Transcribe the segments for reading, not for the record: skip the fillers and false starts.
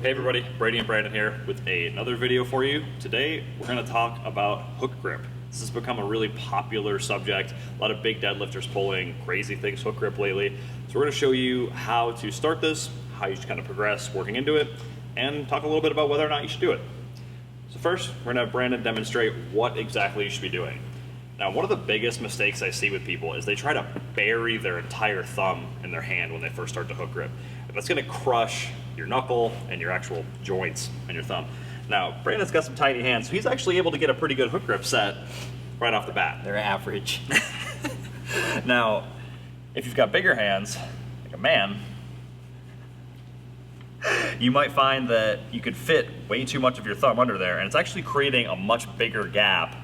Hey everybody, Brady and Brandon here with another video for you. Today we're going to talk about hook grip. This has become a really popular subject. A lot of big deadlifters pulling crazy things hook grip lately. So we're going to show you how to start this, how you should kind of progress working into it, and talk a little bit about whether or not you should do it. So first, we're going to have Brandon demonstrate what exactly you should be doing. Now, one of the biggest mistakes I see with people is they try to bury their entire thumb in their hand when they first start to hook grip. And that's going to crush your knuckle and your actual joints on your thumb. Now, Brandon's got some tiny hands, so he's actually able to get a pretty good hook grip set right off the bat. They're average. Now, if you've got bigger hands, like a man, you might find that you could fit way too much of your thumb under there, and it's actually creating a much bigger gap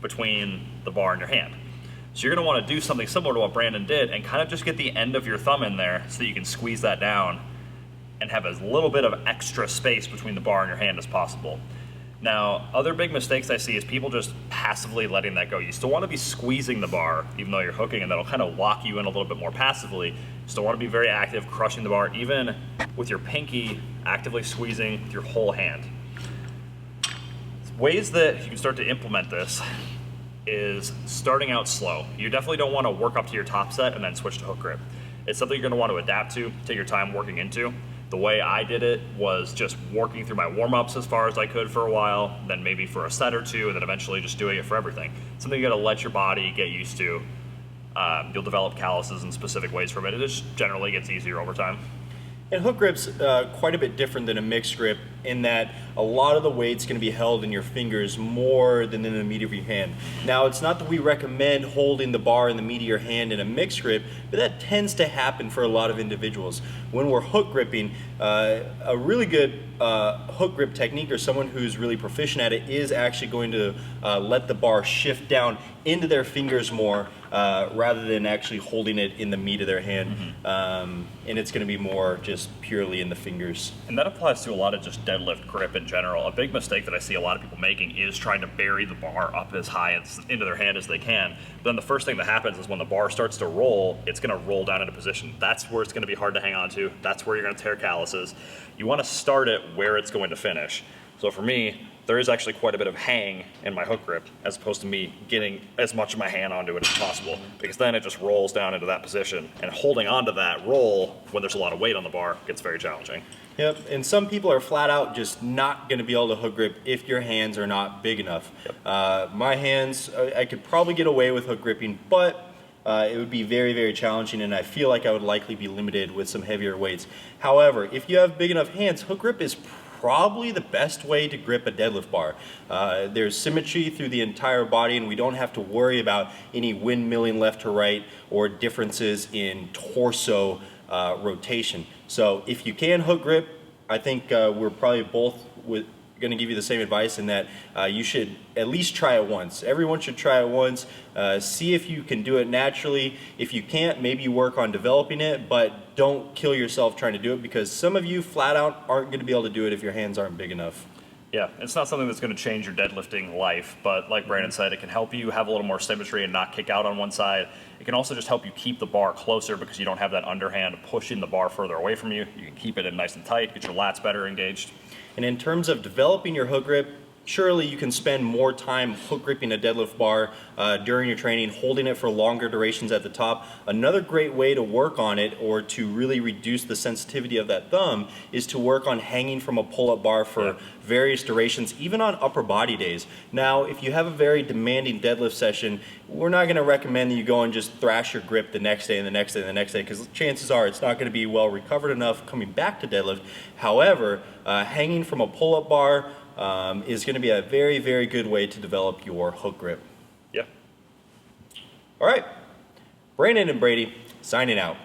between the bar and your hand. So you're going to want to do something similar to what Brandon did and kind of just get the end of your thumb in there so that you can squeeze that down and have as little bit of extra space between the bar and your hand as possible. Now, other big mistakes I see is people just passively letting that go. You still want to be squeezing the bar even though you're hooking, and that'll kind of lock you in a little bit more passively. You still want to be very active, crushing the bar, even with your pinky actively squeezing with your whole hand. Ways that you can start to implement this is starting out slow. You definitely don't want to work up to your top set and then switch to hook grip. It's something you're going to want to adapt to, take your time working into. The way I did it was just working through my warm-ups as far as I could for a while, then maybe for a set or two, and then eventually just doing it for everything. Something you got to let your body get used to. You'll develop calluses in specific ways from it. It just generally gets easier over time. And hook grip's quite a bit different than a mixed grip in that a lot of the weight's going to be held in your fingers more than in the meat of your hand. Now, it's not that we recommend holding the bar in the meat of your hand in a mixed grip, but that tends to happen for a lot of individuals. When we're hook gripping, a really good hook grip technique, or someone who's really proficient at it, is actually going to let the bar shift down into their fingers more rather than actually holding it in the meat of their hand. And it's going to be more just purely in the fingers. And that applies to a lot of just deadlift grip in general. A big mistake that I see a lot of people making is trying to bury the bar up as high into their hand as they can. But then the first thing that happens is when the bar starts to roll, it's going to roll down into position. That's where it's going to be hard to hang on to. That's where you're going to tear calluses. You want to start it where it's going to finish. So for me, there is actually quite a bit of hang in my hook grip as opposed to me getting as much of my hand onto it as possible, because then it just rolls down into that position, and holding onto that roll when there's a lot of weight on the bar gets very challenging. Yep, and some people are flat out just not going to be able to hook grip if your hands are not big enough. Yep. My hands, I could probably get away with hook gripping, but it would be very, very challenging, and I feel like I would likely be limited with some heavier weights. However, if you have big enough hands, hook grip is probably the best way to grip a deadlift bar. There's symmetry through the entire body, and we don't have to worry about any windmilling left to right or differences in torso rotation. So if you can hook grip, I think we're probably both going to give you the same advice in that you should at least try it once. Everyone should try it once. See if you can do it naturally. If you can't, maybe work on developing it, but don't kill yourself trying to do it, because some of you flat out aren't going to be able to do it if your hands aren't big enough. Yeah, it's not something that's going to change your deadlifting life, but like Brandon said, it can help you have a little more symmetry and not kick out on one side. It can also just help you keep the bar closer because you don't have that underhand pushing the bar further away from you. You can keep it in nice and tight, get your lats better engaged. And in terms of developing your hook grip, surely you can spend more time hook gripping a deadlift bar during your training, holding it for longer durations at the top. Another great way to work on it, or to really reduce the sensitivity of that thumb, is to work on hanging from a pull-up bar for various durations, even on upper body days. Now, if you have a very demanding deadlift session, we're not going to recommend that you go and just thrash your grip the next day and the next day and the next day, because chances are it's not going to be well recovered enough coming back to deadlift. However, hanging from a pull-up bar is going to be a very, very good way to develop your hook grip. Yeah. All right. Brandon and Brady signing out.